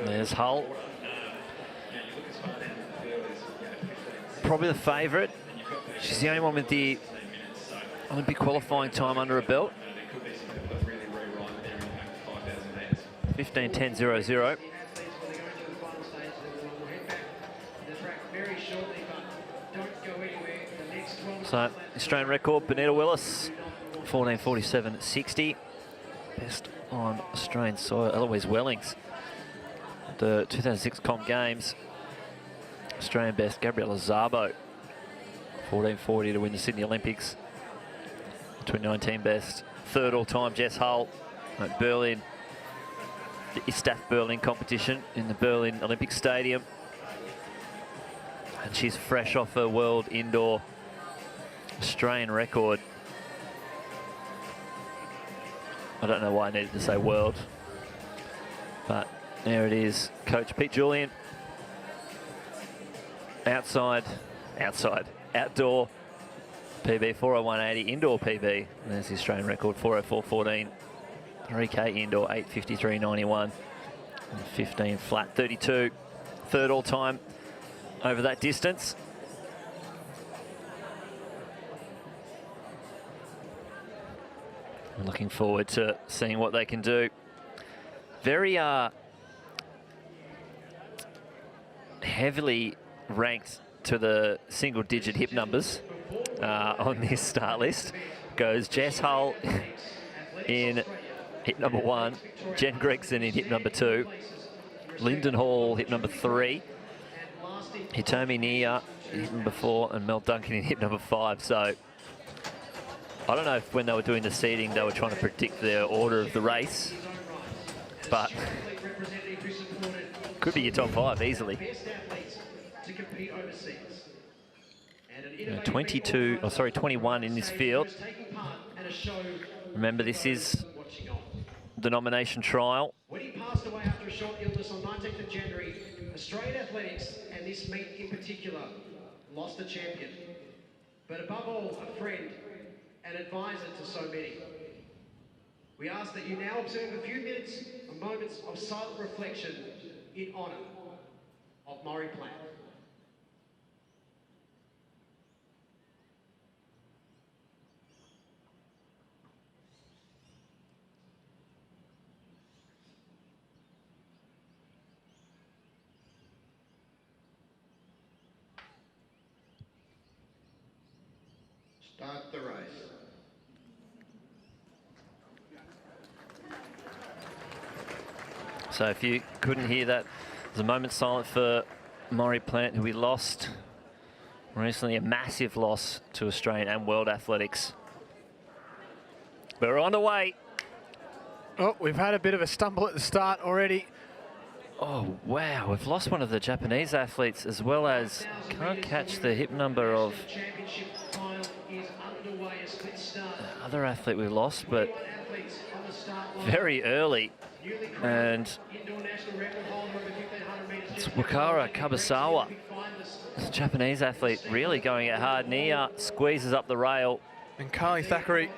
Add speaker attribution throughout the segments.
Speaker 1: There's Hull. Probably the favourite. She's the only one with the Olympic qualifying time under her belt. 15:10.00. So, Australian record, Benita Willis, 14:47.60. Best on Australian soil, Eloise Wellings. The 2006 Com Games, Australian best, Gabriella Szabo, 14:40 to win the Sydney Olympics. 2019 best, third all-time, Jess Hull at Berlin, the ISTAF Berlin competition in the Berlin Olympic Stadium. And she's fresh off her world indoor Australian record. I don't know why I needed to say world, but there it is. Coach Pete Julian. Outdoor PB 401.80, indoor PB. There's the Australian record, 404.14. 3K indoor, 8:53.91. And 15 flat, 32. Third all time over that distance. I'm looking forward to seeing what they can do. Very heavily ranked to the single-digit hip numbers on this start list. Goes Jess Hull in hip number 1, Jen Gregson in hip number 2, Linden Hall hip number 3, Hitomi Niiya in hip number 4, and Mel Duncan in hip number 5. So I don't know if when they were doing the seeding they were trying to predict the order of the race, but could be your top 5 easily. 21 in this field. Remember, this is the nomination trial.
Speaker 2: When he passed away after a short illness on 19th of January, Australian athletics, and this meet in particular, lost a champion. But above all, a friend and advisor to so many. We ask that you now observe a few minutes or moments of silent reflection in honour of Maury Plant. Start the race.
Speaker 1: So if you couldn't hear that, there's a moment silent for Maury Plant, who we lost recently, a massive loss to Australian and world athletics. But we're on the way.
Speaker 3: Oh, we've had a bit of a stumble at the start already.
Speaker 1: Oh, wow, we've lost one of the Japanese athletes, as well as can't catch the hip number of the other athlete we lost, but very early. And it's Wakara Kabasawa, this Japanese athlete, really going it hard. Niiya squeezes up the rail.
Speaker 3: And Carly Thackeray,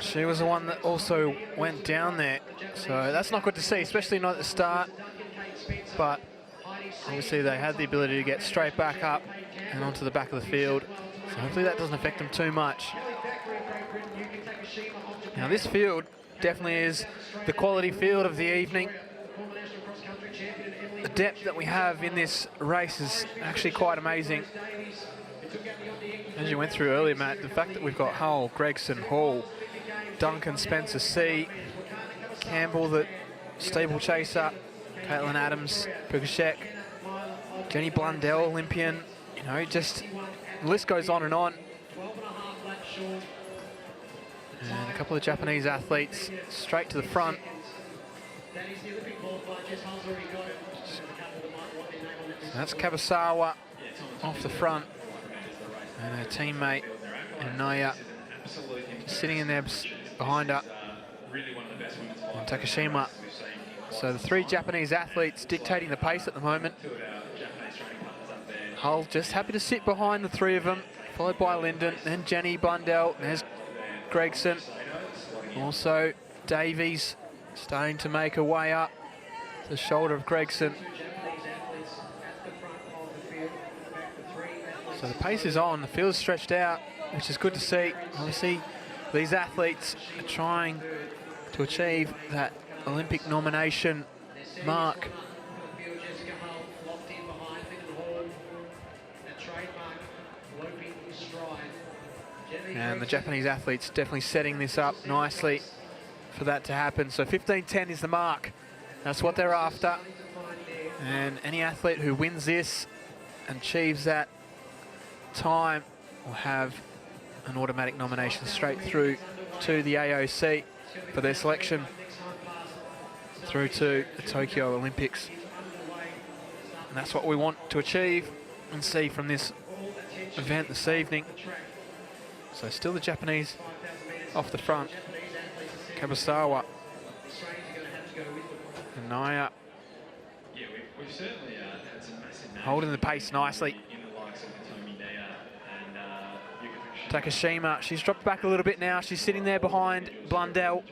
Speaker 3: she was the one that also went down there. So that's not good to see, especially not at the start. But obviously they had the ability to get straight back up and onto the back of the field. So hopefully that doesn't affect them too much. Now this field definitely is the quality field of the evening. The depth that we have in this race is actually quite amazing. As you went through earlier, Matt, the fact that we've got Hull, Gregson, Hall, Duncan, Spencer, C, Campbell, the steeplechaser, Caitlin Adams, Pukashek, Jenny Blundell, Olympian, you know, just the list goes on and on. And a couple of Japanese athletes straight to the front. So that's Kabasawa off the front. And her teammate, Niiya, sitting in there behind her. And Takashima. So the 3 Japanese athletes dictating the pace at the moment. Hull just happy to sit behind the 3 of them, followed by Linden, then Jenny Blundell, there's Gregson. Also Davies starting to make her way up. the shoulder of Gregson. So the pace is on, the field's stretched out, which is good to see. Obviously, these athletes are trying to achieve that Olympic nomination mark. And the Japanese athletes definitely setting this up nicely for that to happen. So 15:10 is the mark. That's what they're after. And any athlete who wins this and achieves that time will have an automatic nomination straight through to the AOC for their selection through to the Tokyo Olympics. And that's what we want to achieve and see from this event this evening. So still the Japanese off the front. Kabasawa and Niiya holding the pace nicely. Takashima, she's dropped back a little bit now. She's sitting there behind Blundell.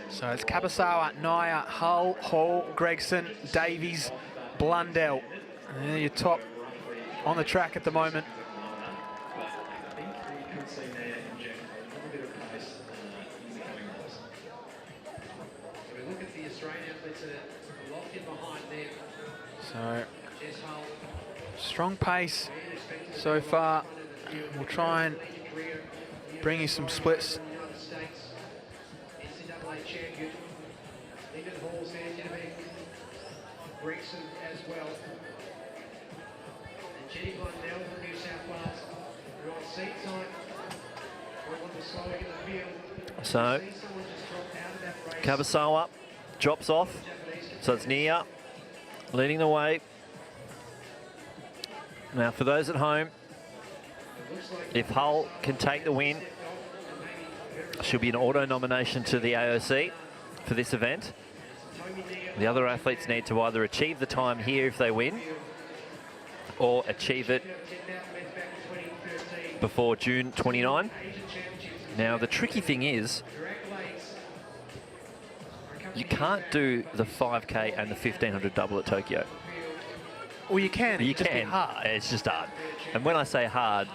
Speaker 3: So it's Kabasawa, Niiya, Hull, Hall, Gregson, Davies, Blundell. And they're your top on the track at the moment. So strong pace so far. We'll try and bring you some splits.
Speaker 2: Linden Hall's there, Genevieve. Gregson as well. And Jenny Blundell from New South Wales. We're on seat time. We're on the slowing in the field.
Speaker 1: So Kabasawa drops off. So it's Niiya leading the way. Now for those at home, if Hull can take the win, she'll be an auto nomination to the AOC for this event. The other athletes need to either achieve the time here if they win, or achieve it before June 29. Now the tricky thing is, you can't do the 5K and the 1500 double at Tokyo.
Speaker 3: Well, you can.
Speaker 1: You can. Hard. It's just hard. And when I say hard,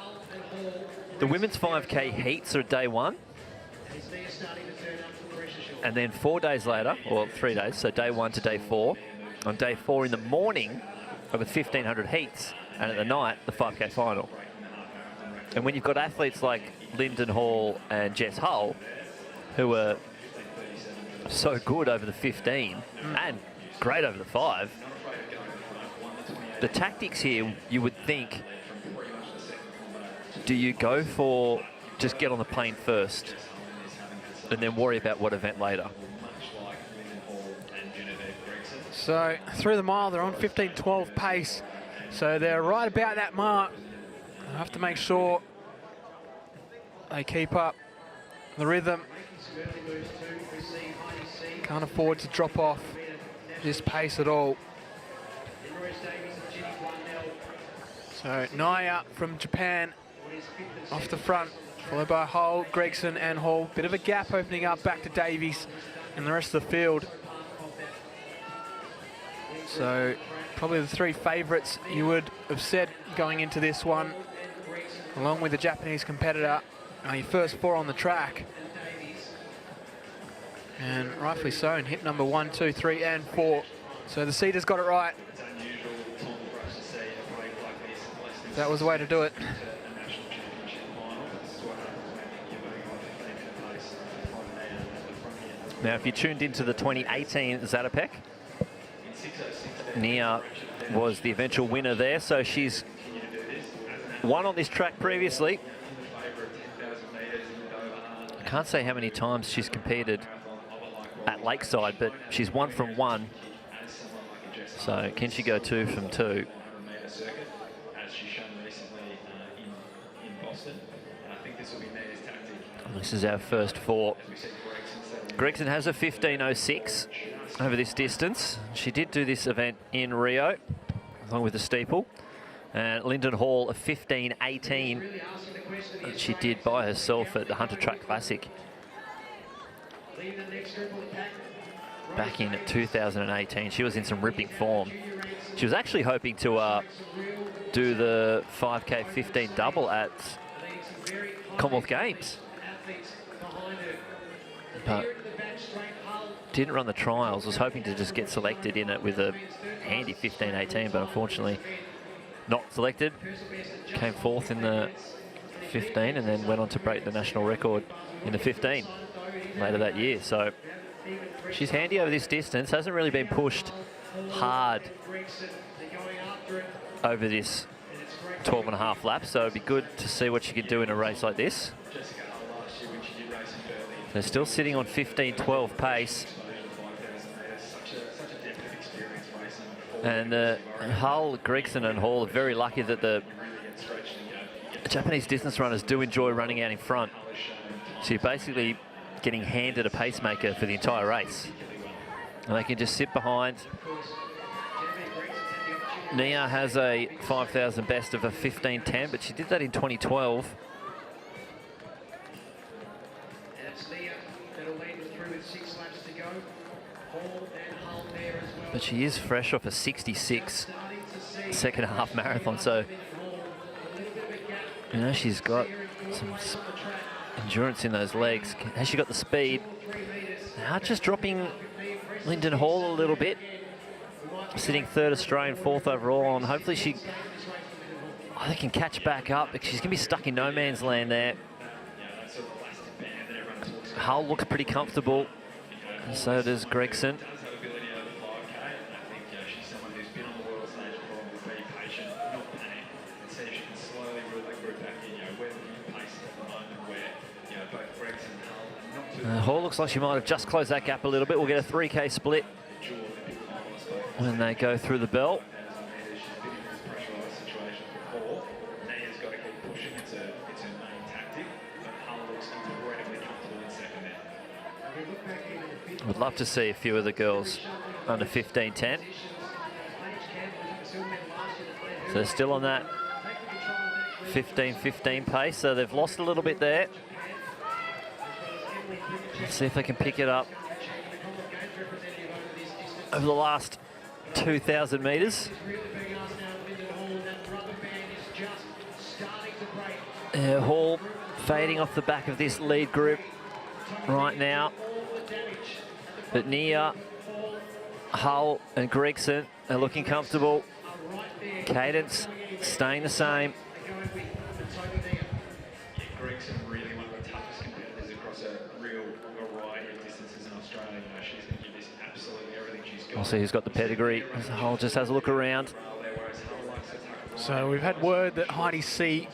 Speaker 1: the women's 5K heats are day one. And then 4 days later, or 3 days, so day 1 to day 4. On day 4 in the morning are the 1500 heats, and at the night, the 5K final. And when you've got athletes like Linden Hall and Jess Hull, who are so good over the 15 and great over the 5, the tactics here, you would think, do you go for just get on the plane first and then worry about what event later?
Speaker 3: So through the mile, they're on 15:12 pace. So they're right about that mark. I have to make sure they keep up the rhythm. Can't afford to drop off this pace at all. So Niiya from Japan off the front, followed by Hull, Gregson and Hall. Bit of a gap opening up back to Davies and the rest of the field. So probably the 3 favourites you would have said going into this one, along with the Japanese competitor, are your first 4 on the track. And rightfully so, in hit number 1, 2, 3 and 4. So the seeders got it right. That was the way to do it.
Speaker 1: Now, if you tuned into the 2018 Zatopek, Niiya was the eventual winner there, so she's won on this track previously. I can't say how many times she's competed at Lakeside, but she's 1 from 1. So can she go 2 from 2? This is our first 4. Gregson has a 15:06 over this distance. She did do this event in Rio, along with the steeple. And Linden Hall, a 15:18 that she did by herself at the Hunter Track Classic. back in 2018. She was in some ripping form. She was actually hoping to do the 5K 15 double at Commonwealth Games, but didn't run the trials. Was hoping to just get selected in it with a handy 15:18, but unfortunately not selected. Came fourth in the 15 and then went on to break the national record in the 15 later that year. So she's handy over this distance. Hasn't really been pushed hard over this 12.5 laps, so it'd be good to see what she can do in a race like this. They're still sitting on 15:12 pace. And Hull, Gregson and Hall are very lucky that the Japanese distance runners do enjoy running out in front. So you're basically getting handed a pacemaker for the entire race. And they can just sit behind. Niiya has a 5,000 best of a 15:10, but she did that in 2012.
Speaker 2: And it's Niiya that'll lead them through with 6 laps to go. Hall and Hull there as well.
Speaker 1: But she is fresh off a 66 second half marathon, so you know she's got some endurance in those legs. Has she got the speed? Now just dropping Linden Hall a little bit. Sitting third Australian, fourth overall, and hopefully she can catch back up, because she's going to be stuck in no man's land there. Hull looks pretty comfortable, and so does Gregson. Hall looks like she might have just closed that gap a little bit. We'll get a 3K split when they go through the bell. Would love to see a few of the girls under 15:10. So they're still on that 15:15 pace, so they've lost a little bit there. Let's see if they can pick it up over the last 2,000 metres. Hall fading off the back of this lead group right now. But Niiya, Hull and Gregson are looking comfortable. Cadence staying the same.
Speaker 4: Gregson really one of the toughest competitors across a real variety of distances in Australia. You know, she's going to give this absolutely everything she's got.
Speaker 1: We'll see who's got the pedigree. Hull just has a look around.
Speaker 3: So we've had word that Heidi C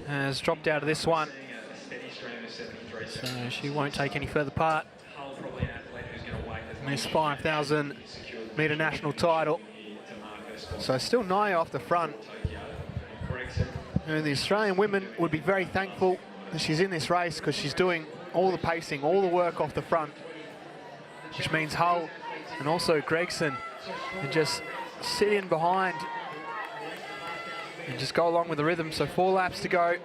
Speaker 3: has dropped out of this one. So she won't take any further part in this 5,000 metre national title. So still Niiya off the front. And the Australian women would be very thankful that she's in this race, because she's doing all the pacing, all the work off the front, which means Hull and also Gregson can just sit in behind and just go along with the rhythm. So 4 laps to go.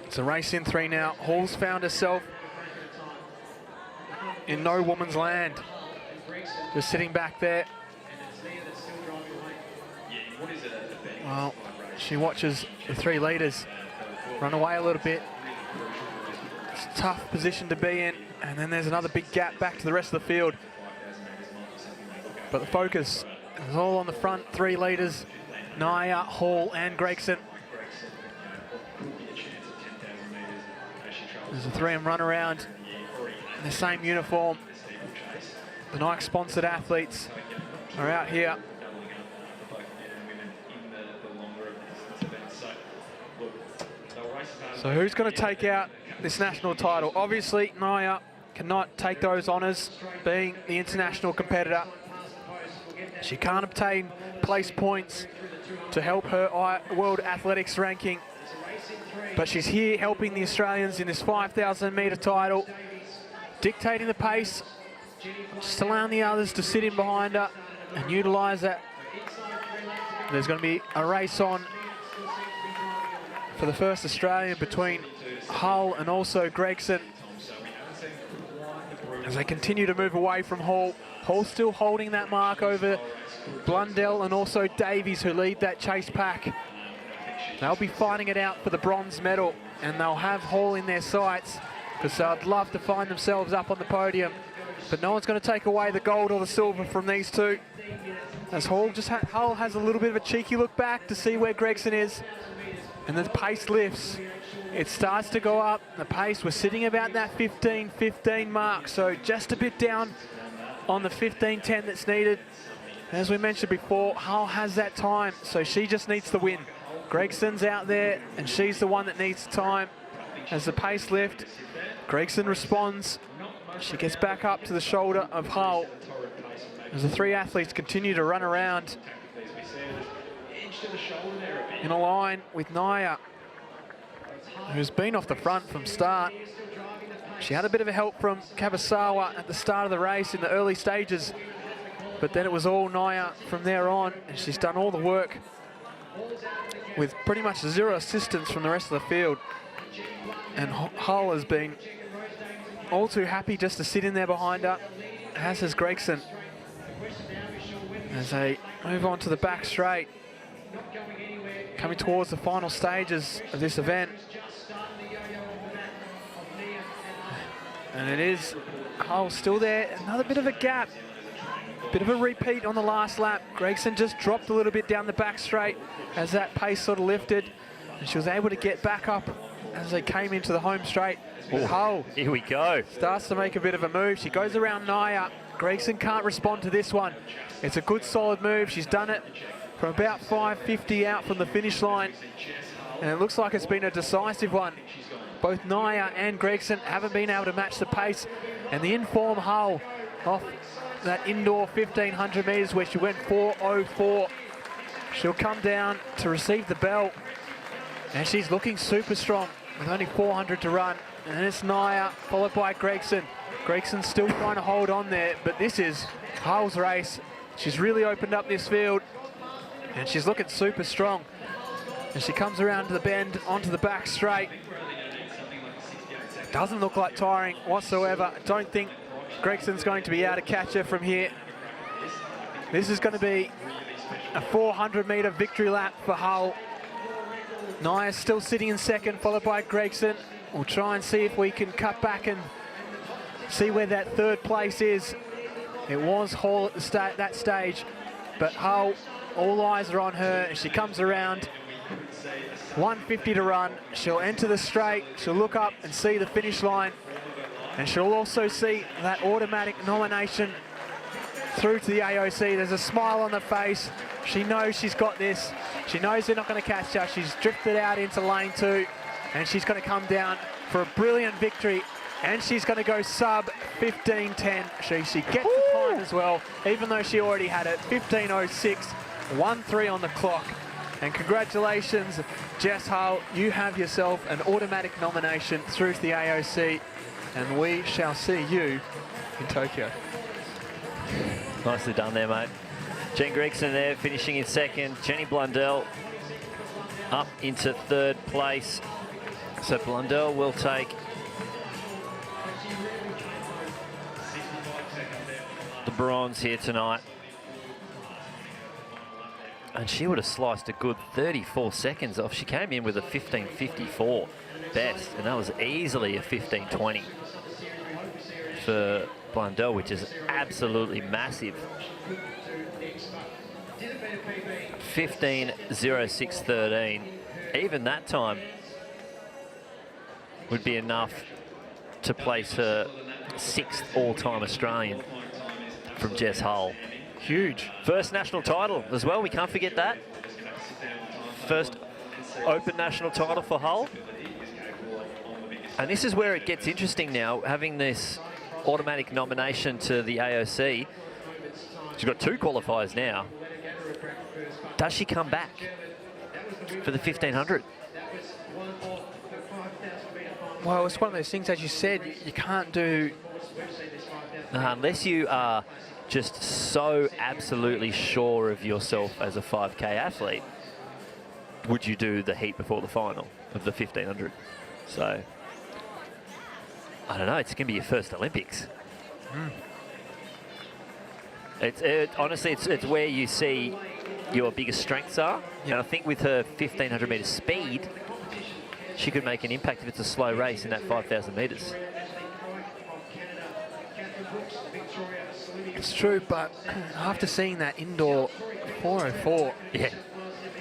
Speaker 3: It's a race in 3 now. Hall's found herself in no woman's land, just sitting back there. Well, she watches the 3 leaders run away a little bit. It's a tough position to be in, and then there's another big gap back to the rest of the field. But the focus is all on the front 3 leaders, Niiya, Hall and Gregson. There's a 3M run around in the same uniform. The Nike-sponsored athletes are out here. So who's going to take out this national title? Obviously, Niiya cannot take those honours, being the international competitor. She can't obtain place points to help her World Athletics ranking. But she's here helping the Australians in this 5,000 metre title, dictating the pace, just allowing the others to sit in behind her and utilise that. There's going to be a race on for the first Australian between Hull and also Gregson. as they continue to move away from Hall. Hall still holding that mark over Blundell and also Davies, who lead that chase pack. They'll be fighting it out for the bronze medal, and they'll have Hall in their sights because they'd love to find themselves up on the podium. But no one's going to take away the gold or the silver from these two. As Hull has a little bit of a cheeky look back to see where Gregson is, and the pace lifts. It starts to go up. The pace, we're sitting about that 15-15 mark, so just a bit down on the 15-10 that's needed. As we mentioned before, Hull has that time, so she just needs the win. Gregson's out there, and she's the one that needs time. As the pace lift, Gregson responds. She gets back up to the shoulder of Hull as the three athletes continue to run around in a line with Niiya, who's been off the front from start. She had a bit of a help from Kawasawa at the start of the race in the early stages, but then it was all Niiya from there on, and she's done all the work with pretty much zero assistance from the rest of the field. And Hull has been all too happy just to sit in there behind her, as has Gregson. As they move on to the back straight, coming towards the final stages of this event. And it is Hull still there, another bit of a gap. Bit of a repeat on the last lap. Gregson just dropped a little bit down the back straight as that pace sort of lifted, and she was able to get back up as they came into the home straight. Hull,
Speaker 1: here we go,
Speaker 3: starts to make a bit of a move. She goes around Niiya. Gregson can't respond to this one. It's a good solid move. She's done it from about 5:50 out from the finish line, and it looks like it's been a decisive one. Both Niiya and Gregson haven't been able to match the pace, and the inform Hull off that indoor 1500 metres where she went 4:04. She'll come down to receive the bell, and she's looking super strong with only 400 to run. And it's Niiya followed by Gregson. Gregson's still trying to hold on there, but this is Hull's race. She's really opened up this field, and she's looking super strong. And she comes around to the bend onto the back straight. Doesn't look like tiring whatsoever. I don't think Gregson's going to be able to catch her from here. This is going to be a 400-metre victory lap for Hull. Niiya's still sitting in second, followed by Gregson. We'll try and see if we can cut back and see where that third place is. It was Hall at that stage, but Hull, all eyes are on her, and she comes around. 150 to run. She'll enter the straight. She'll look up and see the finish line. And she'll also see that automatic nomination through to the AOC. There's a smile on the face. She knows she's got this. She knows they're not going to catch her. She's drifted out into lane 2, and she's going to come down for a brilliant victory. And she's going to go sub 15:10. She gets the time as well, even though she already had it. 15:06, 1:3 on the clock. And congratulations, Jess Hull. You have yourself an automatic nomination through to the AOC. And we shall see you in Tokyo.
Speaker 1: Nicely done there, mate. Jen Gregson there, finishing in second. Jenny Blundell up into third place. So Blundell will take the bronze here tonight. And she would have sliced a good 34 seconds off. She came in with a 15:54 best, and that was easily a 15:20 for Blundell, which is absolutely massive. 15:06.13. Even that time would be enough to place her 6th all-time Australian from Jess Hull.
Speaker 3: Huge.
Speaker 1: First national title as well, we can't forget that. First open national title for Hull. And this is where it gets interesting now, having this automatic nomination to the AOC. She's got 2 qualifiers now. Does she come back for the 1500?
Speaker 3: Well, it's one of those things, as you said, you can't do...
Speaker 1: Unless you are just so absolutely sure of yourself as a 5K athlete, would you do the heat before the final of the 1500? So I don't know, it's going to be your first Olympics. Honestly, it's where you see your biggest strengths are. And I think with her 1,500 metre speed, she could make an impact if it's a slow race in that 5,000 metres.
Speaker 3: It's true, but after seeing that indoor 4:04,
Speaker 1: Yeah.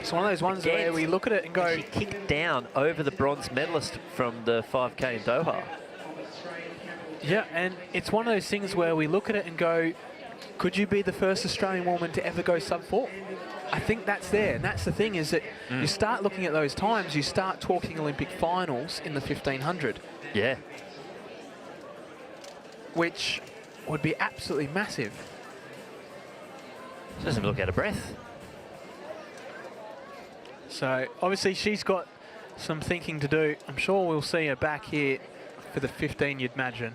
Speaker 3: it's one of those ones where we look at it and go,
Speaker 1: She kicked down over the bronze medalist from the 5K in Doha.
Speaker 3: yeah, and it's one of those things where we look at it and go, could you be the first Australian woman to ever go sub-4? I think that's there, and that's the thing, is that you start looking at those times, you start talking Olympic finals in the 1,500.
Speaker 1: Yeah.
Speaker 3: Which would be absolutely massive.
Speaker 1: She doesn't look out of breath.
Speaker 3: So obviously she's got some thinking to do. I'm sure we'll see her back here for the 15, you'd imagine.